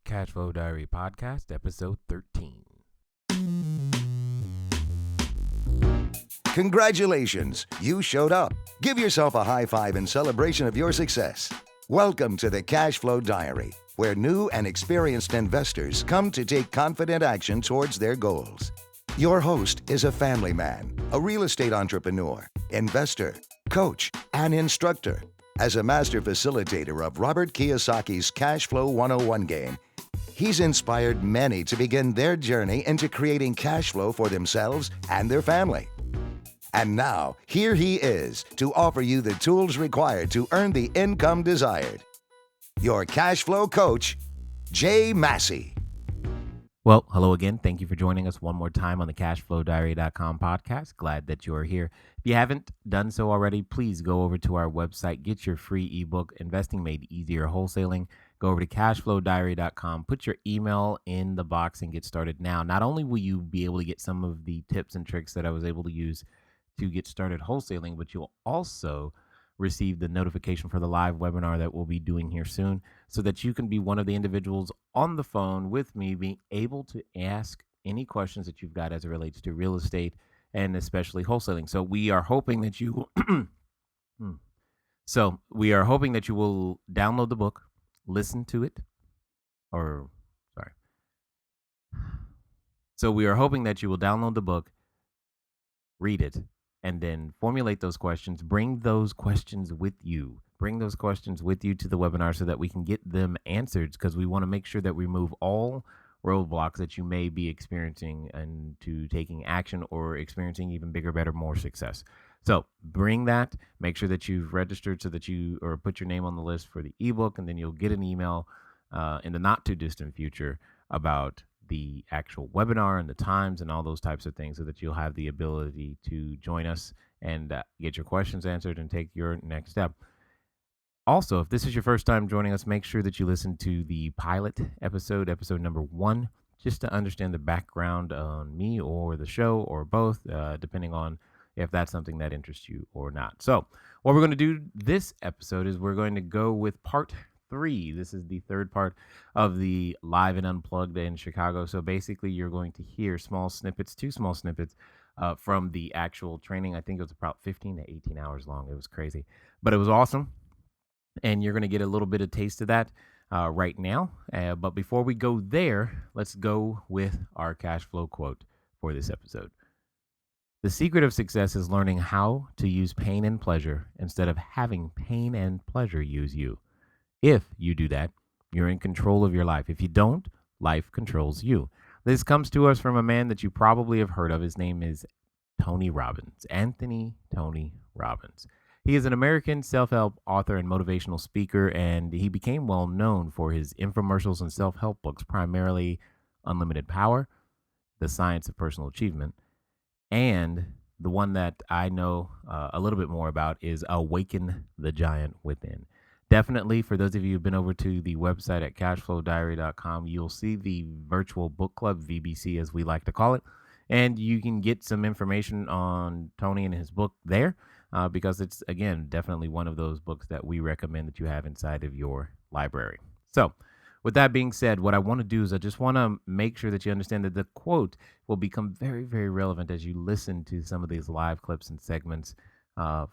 Cashflow Diary Podcast, episode 13. Congratulations, you showed up. Give yourself a high five in celebration of your success. Welcome to the Cashflow Diary, where new and experienced investors come to take confident action towards their goals. Your host is a family man, a real estate entrepreneur, investor, coach, and instructor. As a master facilitator of Robert Kiyosaki's Cashflow 101 game, he's inspired many to begin their journey into creating cash flow for themselves and their family. And now, here he is to offer you the tools required to earn the income desired. Your cash flow coach, Massey. Well, hello again. Thank you for joining us one more time on the CashFlowDiary.com podcast. Glad that you are here. If you haven't done so already, please go over to our website, get your free ebook, Investing Made Easier Wholesaling. Go over to CashFlowDiary.com, put your email in the box and get started now. Not only will you be able to get some of the tips and tricks that I was able to use to get started wholesaling, but you'll also receive the notification for the live webinar that we'll be doing here soon so that you can be one of the individuals on the phone with me being able to ask any questions that you've got as it relates to real estate and especially wholesaling. So we are hoping that you will download the book, listen to it, So we are hoping that you will download the book, read it, and then formulate those questions. Bring those questions with you. Bring those questions with you to the webinar so that we can get them answered, because we want to make sure that we remove all roadblocks that you may be experiencing and to taking action or experiencing even bigger, better, more success. So bring that. Make sure that you've registered so that you or put your name on the list for the ebook, and then you'll get an email in the not too distant future about the actual webinar and the times and all those types of things so that you'll have the ability to join us and get your questions answered and take your next step. Also, if this is your first time joining us, make sure that you listen to the pilot episode number 1, just to understand the background on me or the show or both, depending on if that's something that interests you or not. So what we're going to do this episode is we're going to go with part 3. This is the third part of the live and unplugged in Chicago. So basically you're going to hear two small snippets from the actual training. I think it was about 15 to 18 hours long. It was crazy, but it was awesome. And you're going to get a little bit of taste of that right now. But before we go there, let's go with our cash flow quote for this episode. The secret of success is learning how to use pain and pleasure instead of having pain and pleasure use you. If you do that, you're in control of your life. If you don't, life controls you. This comes to us from a man that you probably have heard of. His name is Tony Robbins, Anthony Tony Robbins. He is an American self-help author and motivational speaker, and he became well known for his infomercials and self-help books, primarily Unlimited Power, The Science of Personal Achievement, and the one that I know a little bit more about is Awaken the Giant Within. Definitely, for those of you who've been over to the website at CashFlowDiary.com, you'll see the virtual book club, VBC as we like to call it, and you can get some information on Tony and his book there because it's, again, definitely one of those books that we recommend that you have inside of your library. So with that being said, what I want to do is I just want to make sure that you understand that the quote will become very, very relevant as you listen to some of these live clips and segments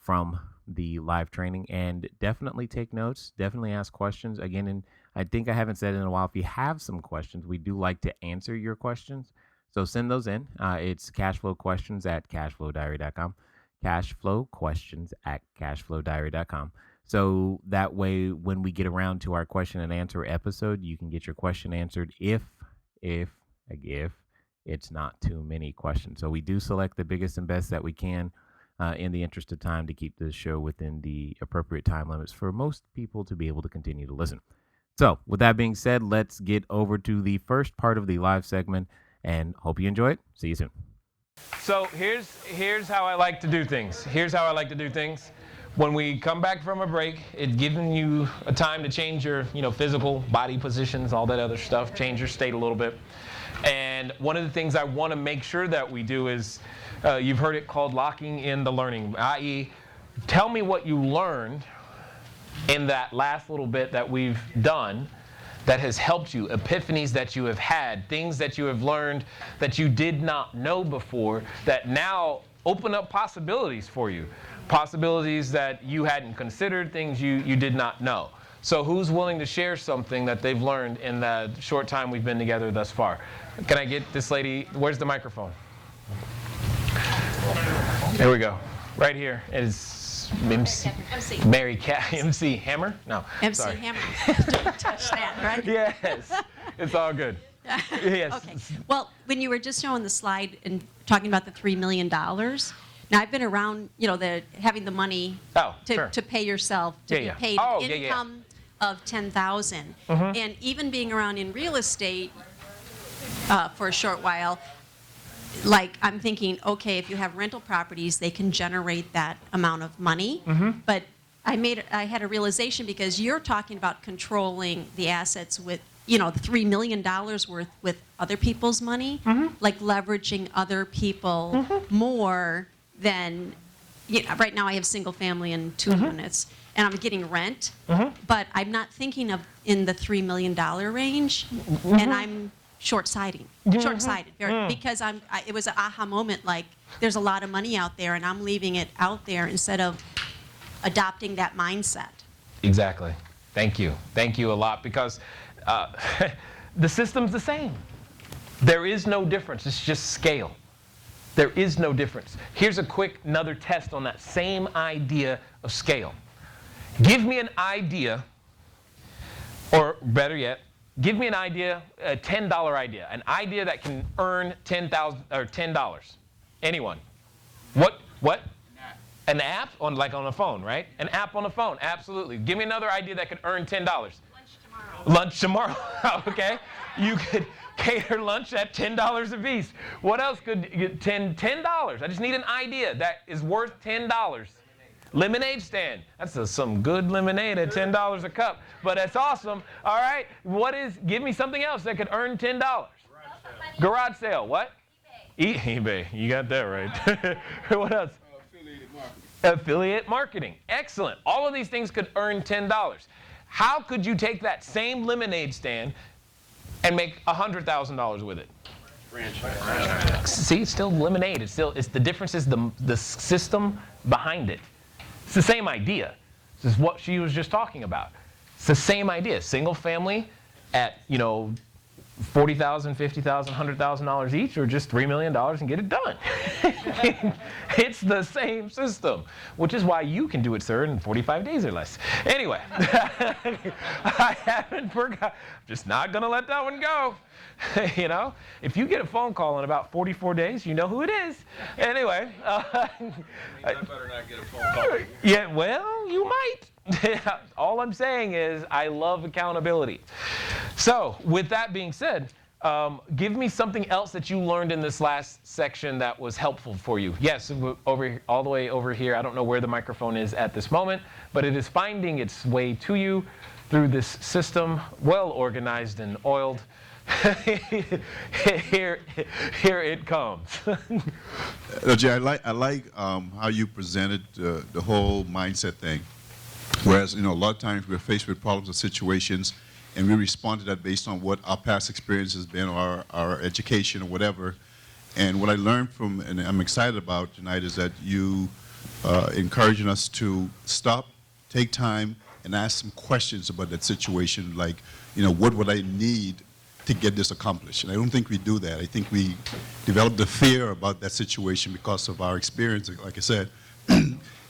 from the live training, and definitely take notes, definitely ask questions. Again, and I think I haven't said it in a while, if you have some questions, we do like to answer your questions. So send those in. It's cashflowquestions at cashflowdiary.com, cashflowquestions at cashflowdiary.com. So that way, when we get around to our question and answer episode, you can get your question answered if it's not too many questions. So we do select the biggest and best that we can in the interest of time to keep the show within the appropriate time limits for most people to be able to continue to listen. So with that being said, let's get over to the first part of the live segment and hope you enjoy it. See you soon. So here's how I like to do things. When we come back from a break, it's giving you a time to change your physical body positions, all that other stuff, change your state a little bit. And one of the things I want to make sure that we do is, you've heard it called locking in the learning, i.e. tell me what you learned in that last little bit that we've done that has helped you, epiphanies that you have had, things that you have learned that you did not know before, that now open up possibilities for you. Possibilities that you hadn't considered, things you did not know. So who's willing to share something that they've learned in the short time we've been together thus far? Can I get this lady, where's the microphone? There we go. Right here is MC. Mary Cat. MC Hammer? No. MC sorry. Hammer. Don't touch that, right? Yes. It's all good. Yes. Okay. Well, when you were just showing the slide and talking about the $3 million, now I've been around, having the money to pay yourself, to be paid income of $10,000. And even being around in real estate for a short while, like I'm thinking, okay, if you have rental properties, they can generate that amount of money. But I had a realization, because you're talking about controlling the assets with, the $3 million worth with other people's money, like leveraging other people more than, right now I have single family and 2 units, and I'm getting rent, but I'm not thinking of in the $3 million range, and I'm short-sighted, because it was an aha moment, like there's a lot of money out there and I'm leaving it out there instead of adopting that mindset. Exactly. Thank you. Thank you a lot, because the system's the same. There is no difference. It's just scale. There is no difference. Here's another test on that same idea of scale. Give me an idea, or better yet, give me an idea, a $10 idea, an idea that can earn $10. Anyone? What? An app on a phone, right? An app on a phone, absolutely. Give me another idea that could earn $10. Lunch tomorrow. Okay. You could cater lunch at $10 a piece. What else could get $10? I just need an idea that is worth $10. Lemonade stand. That's some good lemonade at $10 a cup, but that's awesome. All right. Give me something else that could earn $10. Garage sale. What? eBay. You got that right. What else? Affiliate marketing. Excellent. All of these things could earn $10. How could you take that same lemonade stand and make $100,000 with it? Franchise. See, it's still lemonade. It's the difference is the system behind it. It's the same idea. This is what she was just talking about. It's the same idea. Single family at $40,000, $50,000, $100,000 each, or just $3 million and get it done. It's the same system, which is why you can do it, sir, in 45 days or less. Anyway, I haven't forgot. Just not going to let that one go. If you get a phone call in about 44 days, you know who it is. Anyway. I better not get a phone call. Yeah, well, you might. All I'm saying is I love accountability. So with that being said, give me something else that you learned in this last section that was helpful for you. Yes, all the way over here. I don't know where the microphone is at this moment, but it is finding its way to you through this system, well organized and oiled. Here it comes. Jay, I like how you presented the whole mindset thing. Whereas, a lot of times we're faced with problems or situations, and we respond to that based on what our past experience has been, or our education, or whatever. And what I learned from, and I'm excited about tonight, is that you encouraging us to stop, take time, and ask some questions about that situation, like, what would I need to get this accomplished? And I don't think we do that. I think we develop the fear about that situation because of our experience, like I said.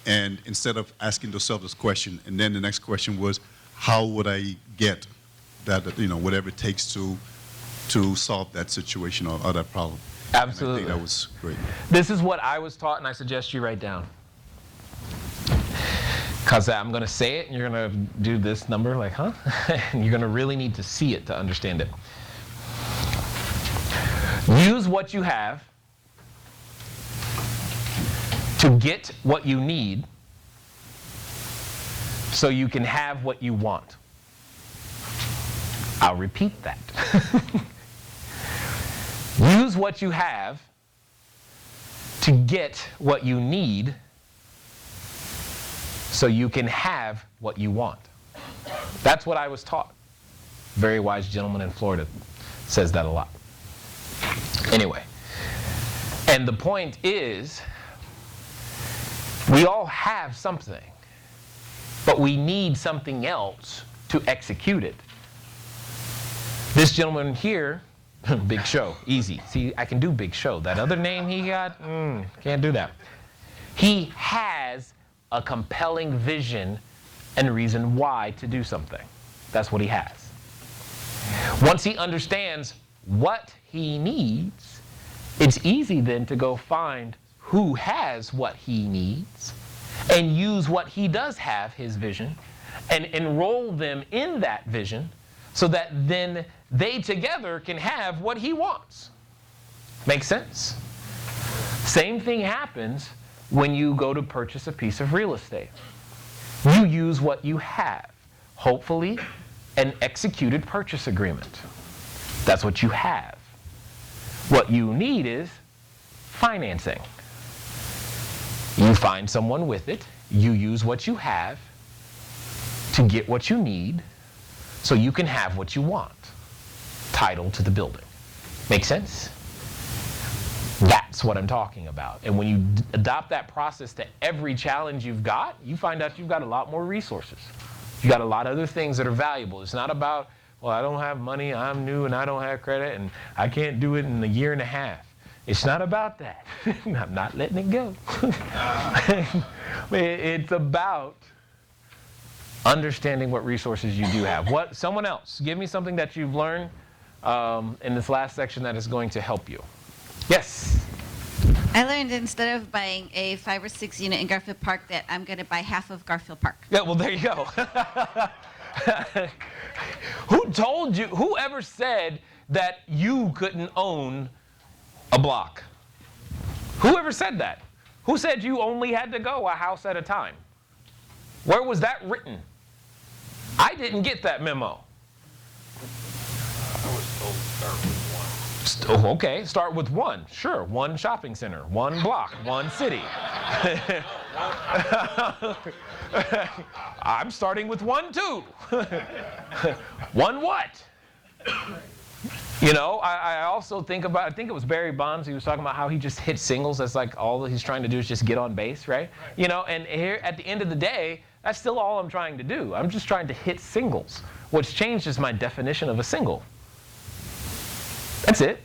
And instead of asking ourselves this question, and then the next question was, how would I get that, whatever it takes to solve that situation or that problem? Absolutely. And I think that was great. This is what I was taught, and I suggest you write down. Because I'm going to say it, and you're going to do this number, like, huh? And you're going to really need to see it to understand it. Use what you have to get what you need so you can have what you want. I'll repeat that. Use what you have to get what you need so you can have what you want. That's what I was taught. Very wise gentleman in Florida says that a lot. Anyway, and the point is, we all have something, but we need something else to execute it. This gentleman here, Big Show, easy. See, I can do Big Show. That other name he got, can't do that. He has a compelling vision and reason why to do something. That's what he has. Once he understands what he needs, it's easy then to go find who has what he needs and use what he does have, his vision, and enroll them in that vision so that then they together can have what he wants. Make sense? Same thing happens when you go to purchase a piece of real estate. You use what you have, hopefully an executed purchase agreement. That's what you have. What you need is financing. You find someone with it, you use what you have to get what you need so you can have what you want. Title to the building. Make sense? That's what I'm talking about. And when you adopt that process to every challenge you've got, you find out you've got a lot more resources. You got a lot of other things that are valuable. It's not about, well, I don't have money, I'm new, and I don't have credit, and I can't do it in a year and a half. It's not about that. I'm not letting it go. It's about understanding what resources you do have. Someone else, give me something that you've learned in this last section that is going to help you. Yes? I learned instead of buying a 5 or 6 unit in Garfield Park that I'm going to buy half of Garfield Park. Yeah, well, there you go. Who told you, whoever said that you couldn't own a block? Whoever said that? Who said you only had to go a house at a time? Where was that written? I didn't get that memo. I was told to start with one. Oh, okay, start with one. Sure, one shopping center, one block, one city. I'm starting with one too. One what? You know, I also think about, I think it was Barry Bonds, he was talking about how he just hits singles. That's like all that he's trying to do is just get on base, right? You know, and here at the end of the day, that's still all I'm trying to do. I'm just trying to hit singles. What's changed is my definition of a single. That's it.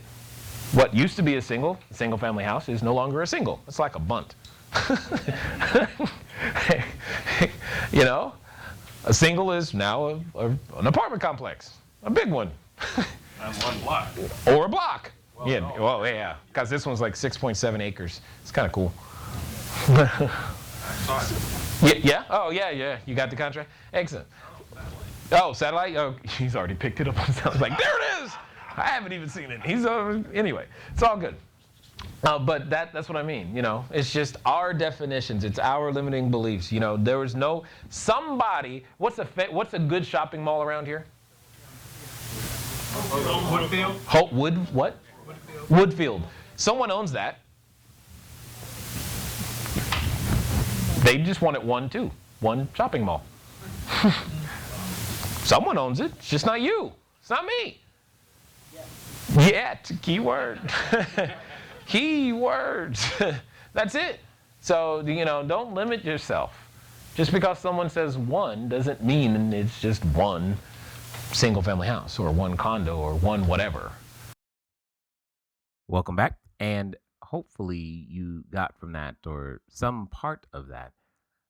What used to be a single family house is no longer a single. It's like a bunt. You know, a single is now an apartment complex, a big one. On one block. Or a block. Well, yeah, no. well, yeah, because this one's like 6.7 acres. It's kind of cool. I saw it. Yeah? Oh, yeah. You got the contract? Excellent. Oh, satellite? Oh, he's already picked it up. I was like, there it is! I haven't even seen it. Anyway, it's all good. But that's what I mean, you know. It's just our definitions. It's our limiting beliefs. You know, there was no, somebody, what's a good shopping mall around here? Woodfield? What? Woodfield. Someone owns that. They just want it one shopping mall. Someone owns it. It's just not you. It's not me. Yet, keyword. Keywords. That's it. So, you know, don't limit yourself. Just because someone says one doesn't mean it's just one single family house or one condo or one whatever. Welcome back. And hopefully you got from that, or some part of that,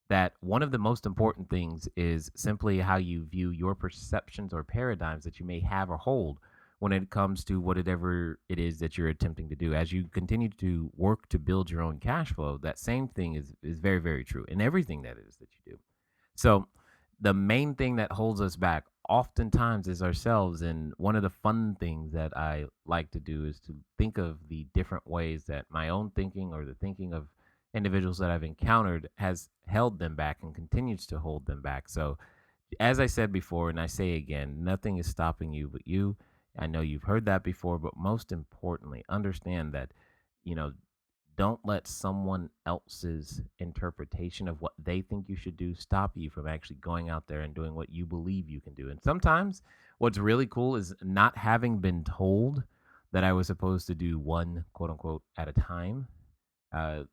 that one of the most important things is simply how you view your perceptions or paradigms that you may have or hold when it comes to whatever it is that you're attempting to do. As you continue to work to build your own cash flow, that same thing is very, very true in everything that is that you do. So the main thing that holds us back oftentimes is ourselves. And one of the fun things that I like to do is to think of the different ways that my own thinking or the thinking of individuals that I've encountered has held them back and continues to hold them back. So as I said before, and I say again, nothing is stopping you but you. I know you've heard that before, but most importantly, understand that, you know, don't let someone else's interpretation of what they think you should do stop you from actually going out there and doing what you believe you can do. And sometimes What's really cool is not having been told that I was supposed to do one, quote unquote, at a time,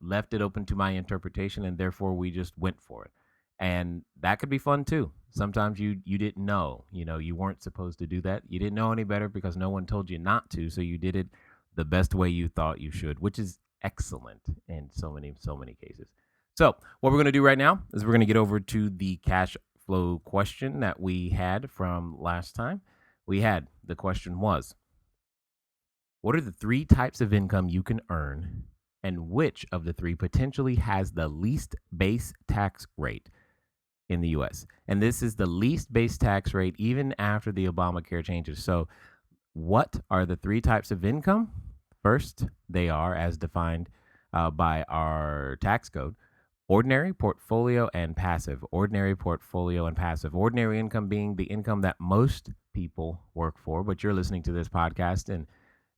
left it open to my interpretation, and therefore we just went for it. And that could be fun too. Sometimes you didn't know, you weren't supposed to do that. You didn't know any better because no one told you not to. So you did it the best way you thought you should, which is excellent in so many cases. So what we're going to do right now is we're going to get over to the cash flow question that we had from last time. The question was, what are the 3 types of income you can earn, and which of the 3 potentially has the least base tax rate in the U.S.? And this is the least base tax rate even after the Obamacare changes. So what are the 3 types of income? First, they are, as defined by our tax code, ordinary, portfolio, and passive. Ordinary, portfolio, and passive. Ordinary income being the income that most people work for, but you're listening to this podcast and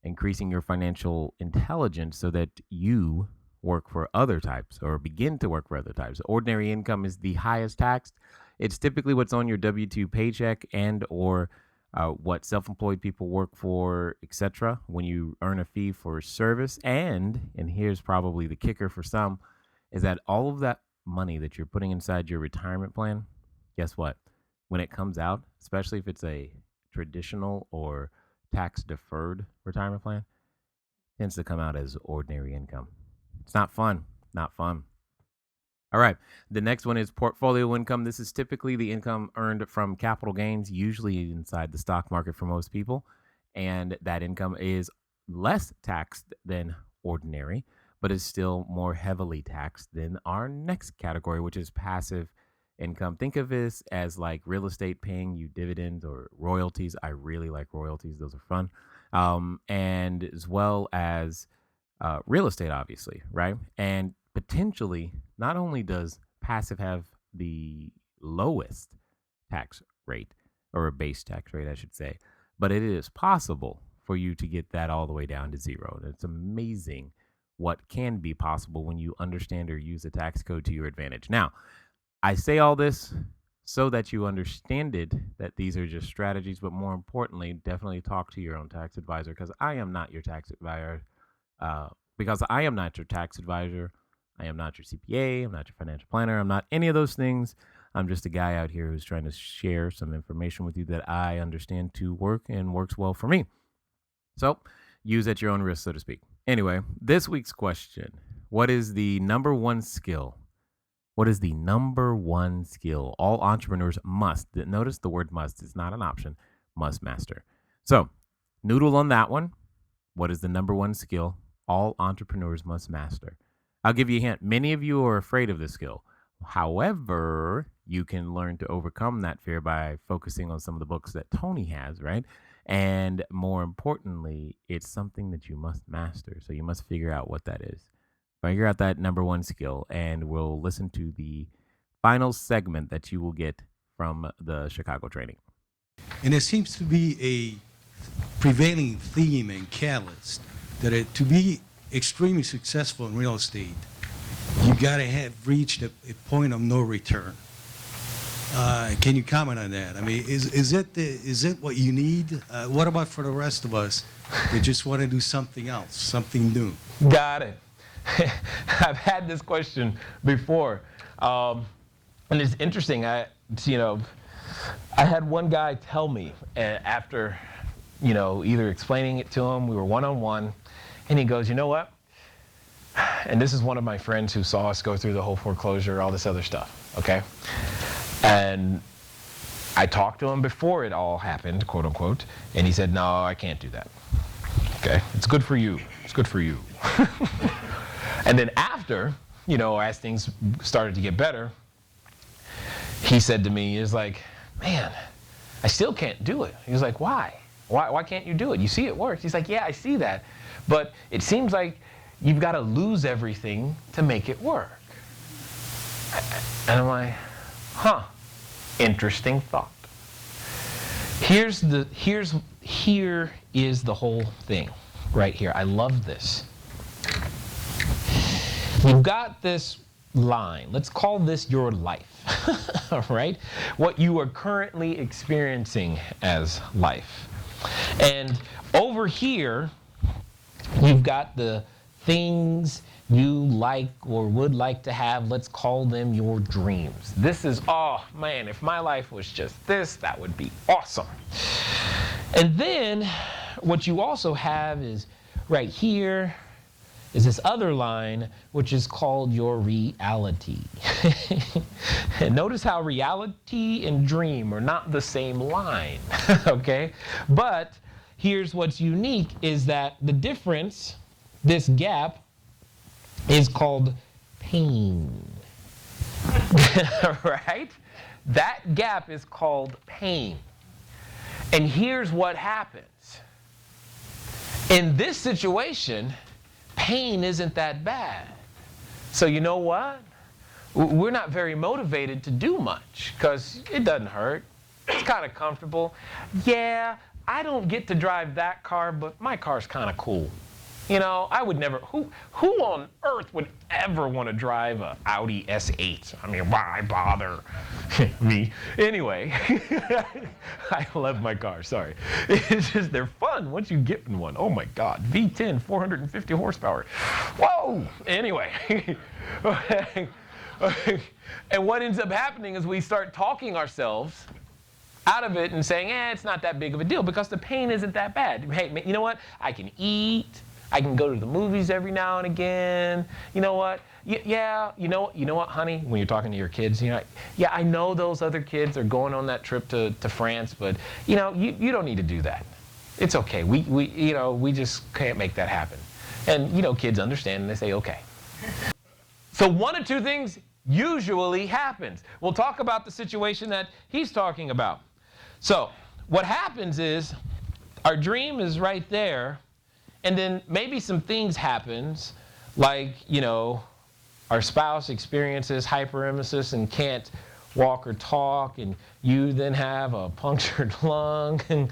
increasing your financial intelligence so that you work for other types or begin to work for other types. Ordinary income is the highest taxed. It's typically what's on your W-2 paycheck and or what self-employed people work for, etc. When you earn a fee for service. And here's probably the kicker for some, is that all of that money that you're putting inside your retirement plan, guess what? When it comes out, especially if it's a traditional or tax-deferred retirement plan, tends to come out as ordinary income. It's not fun. All right. The next one is portfolio income. This is typically the income earned from capital gains, usually inside the stock market for most people. And that income is less taxed than ordinary, but is still more heavily taxed than our next category, which is passive income. Think of this as like real estate paying you dividends or royalties. I really like royalties. Those are fun. And as well as real estate, obviously, right? And potentially, not only does passive have the lowest tax rate, or a base tax rate, I should say, but it is possible for you to get that all the way down to 0. And it's amazing what can be possible when you understand or use the tax code to your advantage. Now, I say all this so that you understand it, that these are just strategies, but more importantly, definitely talk to your own tax advisor, because I am not your tax advisor. I am not your CPA. I'm not your financial planner. I'm not any of those things. I'm just a guy out here who's trying to share some information with you that I understand to work and works well for me. So use at your own risk, so to speak. Anyway, this week's question: what is the number one skill? What is the number one skill all entrepreneurs must? Notice the word must. It's not an option. Must master. So noodle on that one. What is the number one skill all entrepreneurs must master? I'll give you a hint. Many of you are afraid of this skill. However, you can learn to overcome that fear by focusing on some of the books that Tony has, right? And more importantly, it's something that you must master. So you must figure out what that is. Figure out that number one skill, and we'll listen to the final segment that you will get from the Chicago training. And there seems to be a prevailing theme and catalyst that to be extremely successful in real estate, you got to have reached a point of no return. Can you comment on that? I mean, is it what you need? What about for the rest of us that just want to do something else, something new? Got it. I've had this question before, and it's interesting. I had one guy tell me after, either explaining it to him, we were one-on-one, and he goes, you know what? And this is one of my friends who saw us go through the whole foreclosure, all this other stuff, okay? And I talked to him before it all happened, quote unquote, and he said, no, I can't do that. Okay, it's good for you. It's good for you. And then after, as things started to get better, he said to me, he's like, man, I still can't do it. He was like, why? Why can't you do it? You see it works. He's like, yeah, I see that. But it seems like you've got to lose everything to make it work. And I'm like, interesting thought. Here is the whole thing right here. I love this. You've got this line, let's call this your life, all right? What you are currently experiencing as life. And over here, you've got the things you like or would like to have. Let's call them your dreams. This is, oh man, if my life was just this, that would be awesome. And then what you also have is right here is this other line, which is called your reality. And notice how reality and dream are not the same line, okay? But here's what's unique is that the difference, this gap, is called pain, right? That gap is called pain. And here's what happens. In this situation, pain isn't that bad. So you know what? We're not very motivated to do much because it doesn't hurt. It's kind of comfortable. Yeah, I don't get to drive that car, but my car's kind of cool. You know, I would never, who on earth would ever want to drive a Audi S8? I mean, why bother? Me. Anyway, I love my car, sorry. It's just, they're fun once you get in one. Oh my God, V10, 450 horsepower. Whoa! Anyway. And what ends up happening is we start talking ourselves out of it and saying, it's not that big of a deal because the pain isn't that bad. Hey, you know what? I can eat. I can go to the movies every now and again. You know what? Yeah, you know what, honey? When you're talking to your kids, yeah, I know those other kids are going on that trip to France, but you don't need to do that. It's okay. We just can't make that happen. And kids understand and they say, okay. So one of two things usually happens. We'll talk about the situation that he's talking about. So what happens is our dream is right there. And then maybe some things happens, like, our spouse experiences hyperemesis and can't walk or talk, and you then have a punctured lung, and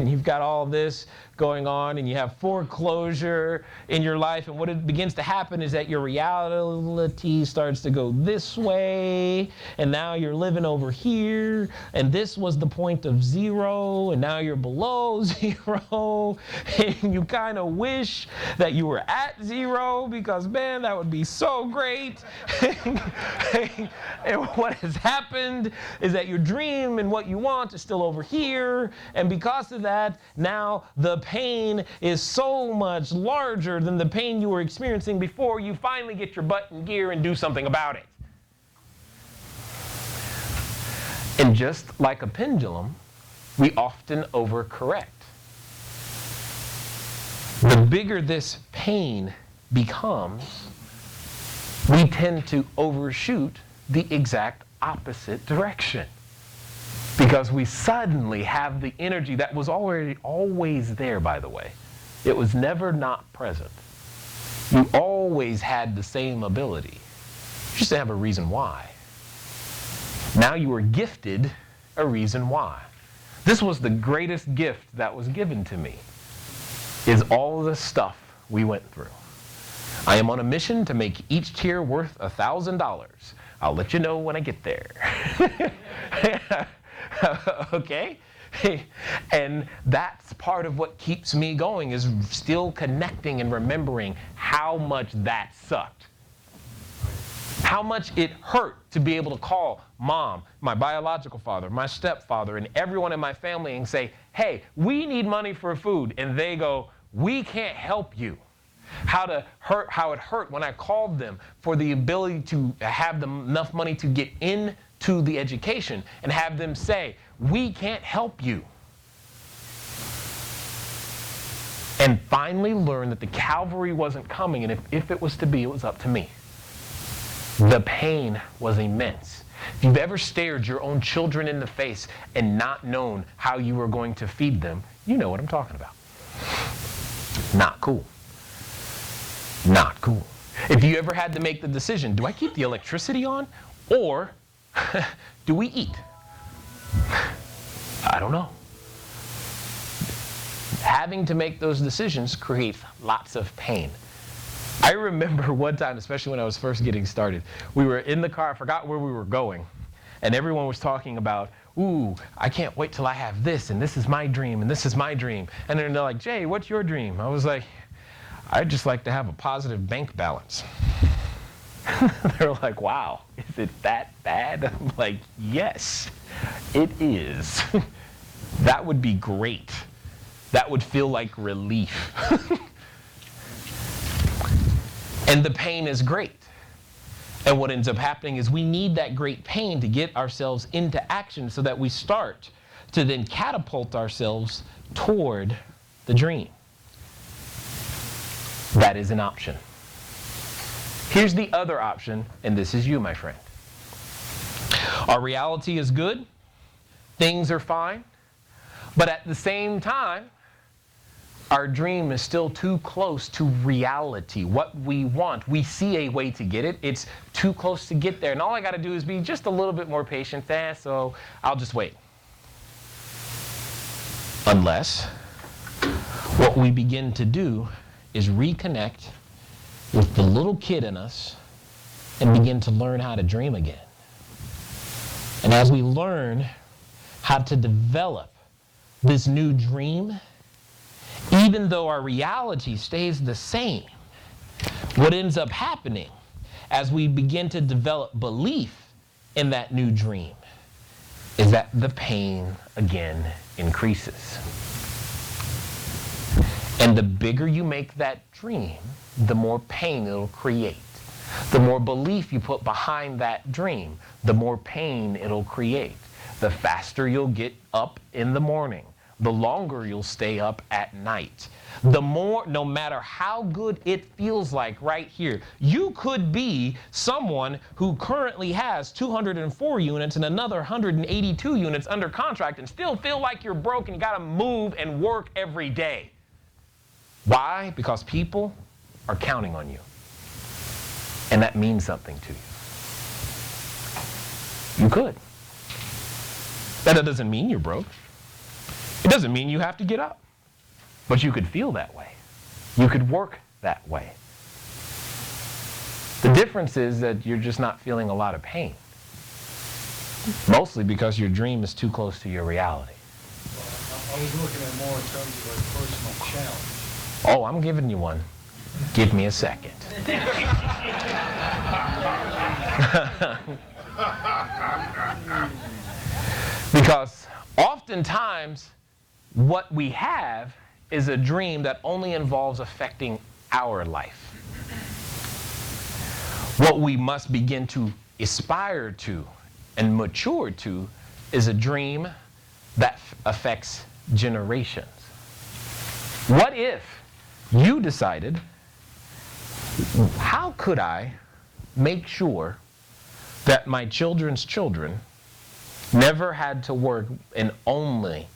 you've got all this going on, and you have foreclosure in your life, and what it begins to happen is that your reality starts to go this way, and now you're living over here, and this was the point of zero, and now you're below zero, and you kind of wish that you were at zero, because man, that would be so great. And what has happened is that your dream and what you want is still over here, and because of that, now the pain is so much larger than the pain you were experiencing before you finally get your butt in gear and do something about it. And just like a pendulum, we often overcorrect. The bigger this pain becomes, we tend to overshoot the exact opposite direction. Because we suddenly have the energy that was already always there, by the way. It was never not present. You always had the same ability. You just didn't have a reason why. Now you were gifted a reason why. This was the greatest gift that was given to me, is all the stuff we went through. I am on a mission to make each tier worth $1,000. I'll let you know when I get there. Okay? And that's part of what keeps me going, is still connecting and remembering how much that sucked. How much it hurt to be able to call mom, my biological father, my stepfather, and everyone in my family and say, hey, we need money for food. And they go, we can't help you. How it hurt when I called them for the ability to have them enough money to get into the education and have them say, we can't help you. And finally learn that the cavalry wasn't coming, and if it was to be, it was up to me. The pain was immense. If you've ever stared your own children in the face and not known how you were going to feed them, you know what I'm talking about. Not cool. Not cool. If you ever had to make the decision, do I keep the electricity on or do we eat? I don't know. Having to make those decisions creates lots of pain. I remember one time, especially when I was first getting started, we were in the car, I forgot where we were going, and everyone was talking about, ooh, I can't wait till I have this, and this is my dream, and this is my dream. And then they're like, Jay, what's your dream? I was like, I'd just like to have a positive bank balance. They're like, wow, is it that bad? I'm like, yes, it is. That would be great. That would feel like relief. And the pain is great. And what ends up happening is we need that great pain to get ourselves into action so that we start to then catapult ourselves toward the dream. That is an option. Here's the other option, and this is you, my friend. Our reality is good. Things are fine. But at the same time, our dream is still too close to reality, what we want. We see a way to get it. It's too close to get there. And all I got to do is be just a little bit more patient. So I'll just wait. Unless what we begin to do is reconnect with the little kid in us and begin to learn how to dream again. And as we learn how to develop this new dream, even though our reality stays the same, what ends up happening as we begin to develop belief in that new dream is that the pain again increases. And the bigger you make that dream, the more pain it'll create. The more belief you put behind that dream, the more pain it'll create. The faster you'll get up in the morning, the longer you'll stay up at night. The more, no matter how good it feels like right here, you could be someone who currently has 204 units and another 182 units under contract and still feel like you're broke and you gotta move and work every day. Why? Because people are counting on you. And that means something to you. You could. That doesn't mean you're broke. It doesn't mean you have to get up. But you could feel that way. You could work that way. The difference is that you're just not feeling a lot of pain. Mostly because your dream is too close to your reality. I was looking at more in terms of a personal challenge. Oh, I'm giving you one. Give me a second. Because oftentimes, what we have is a dream that only involves affecting our life. What we must begin to aspire to and mature to is a dream that affects generations. What if you decided, how could I make sure that my children's children never had to work and only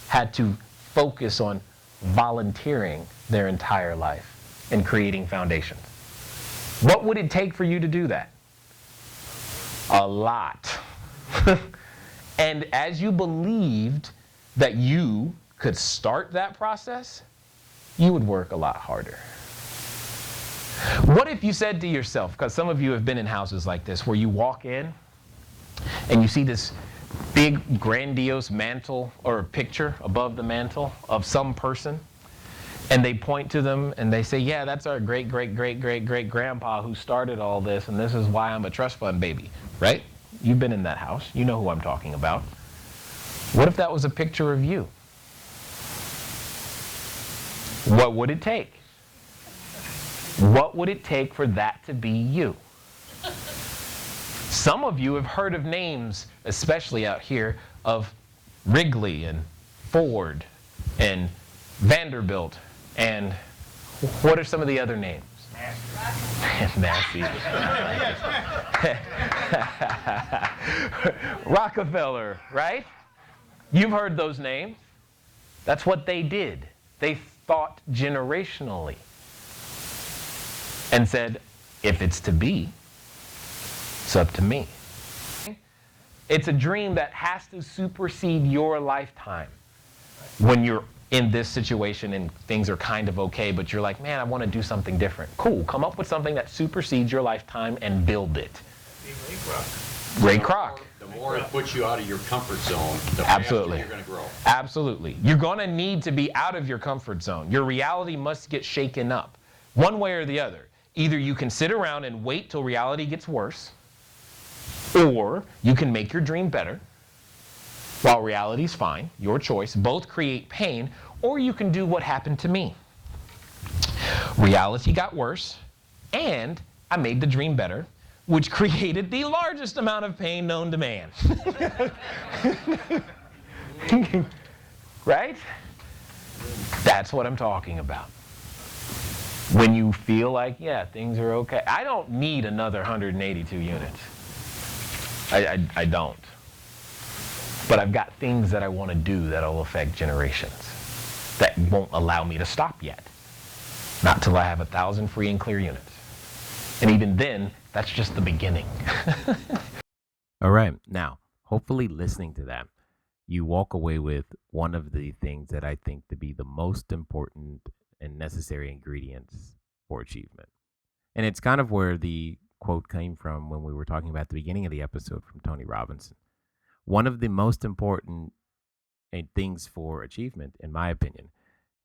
had to focus on volunteering their entire life and creating foundations? What would it take for you to do that? A lot. And as you believed that you could start that process, you would work a lot harder. What if you said to yourself, because some of you have been in houses like this, where you walk in and you see this big grandiose mantle or a picture above the mantle of some person, and they point to them and they say, yeah, that's our great, great, great, great, great grandpa who started all this, and this is why I'm a trust fund baby, right? You've been in that house. You know who I'm talking about. What if that was a picture of you? What would it take? What would it take for that to be you? Some of you have heard of names, especially out here, of Wrigley and Ford and Vanderbilt and what are some of the other names? Massey. Rockefeller, right? You've heard those names. That's what they did. They thought generationally and said, if it's to be, it's up to me. It's a dream that has to supersede your lifetime when you're in this situation and things are kind of okay, but you're like, man, I want to do something different. Cool. Come up with something that supersedes your lifetime and build it. Ray Kroc. The more it puts you out of your comfort zone, the Absolutely. faster you're going to grow. Absolutely. You're going to need to be out of your comfort zone. Your reality must get shaken up, one way or the other. Either you can sit around and wait till reality gets worse, or you can make your dream better while reality's fine, your choice. Both create pain, or you can do what happened to me. Reality got worse, and I made the dream better, which created the largest amount of pain known to man. Right? That's what I'm talking about. When you feel like, yeah, things are okay. I don't need another 182 units. I don't. But I've got things that I want to do that'll affect generations that won't allow me to stop yet. Not till I have 1,000 free and clear units. And even then, that's just the beginning. All right. Now, hopefully listening to that, you walk away with one of the things that I think to be the most important and necessary ingredients for achievement. And it's kind of where the quote came from when we were talking about the beginning of the episode from Tony Robbins. One of the most important things for achievement, in my opinion,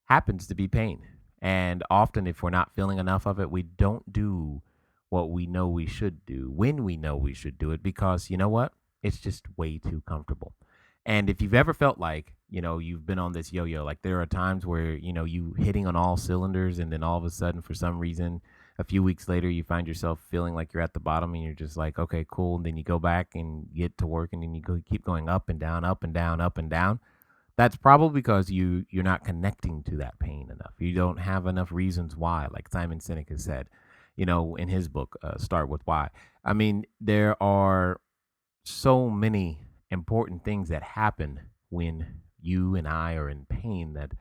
happens to be pain. And often if we're not feeling enough of it, we don't do what we know we should do when we know we should do it, because you know what? It's just way too comfortable. And if you've ever felt like, you've been on this yo-yo, like there are times where, you hitting on all cylinders and then all of a sudden, for some reason, a few weeks later, you find yourself feeling like you're at the bottom and you're just like, okay, cool. And then you go back and get to work and then you keep going up and down, up and down, up and down. That's probably because you're not connecting to that pain enough. You don't have enough reasons why, like Simon Sinek has said, in his book, Start With Why. I mean, there are so many important things that happen when you and I are in pain that,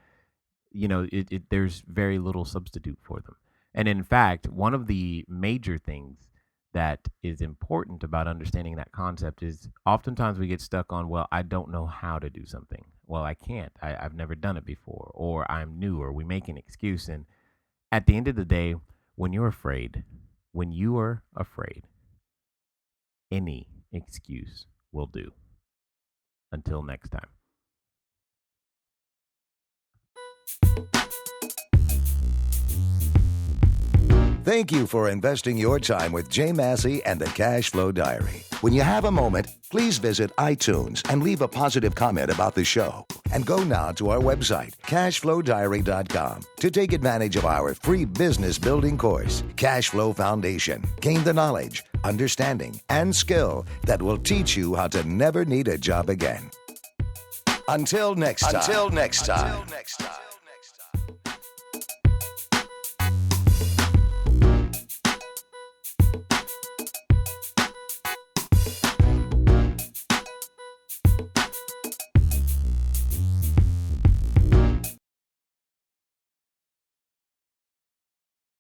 there's very little substitute for them. And in fact, one of the major things that is important about understanding that concept is oftentimes we get stuck on, well, I don't know how to do something. Well, I can't. I've never done it before, or I'm new, or we make an excuse. And at the end of the day, when you are afraid, any excuse will do. Until next time. Thank you for investing your time with Jay Massey and the CashFlow Diary. When you have a moment, please visit iTunes and leave a positive comment about the show. And go now to our website, CashFlowDiary.com, to take advantage of our free business building course, Cashflow Foundation. Gain the knowledge, understanding, and skill that will teach you how to never need a job again. Until next time.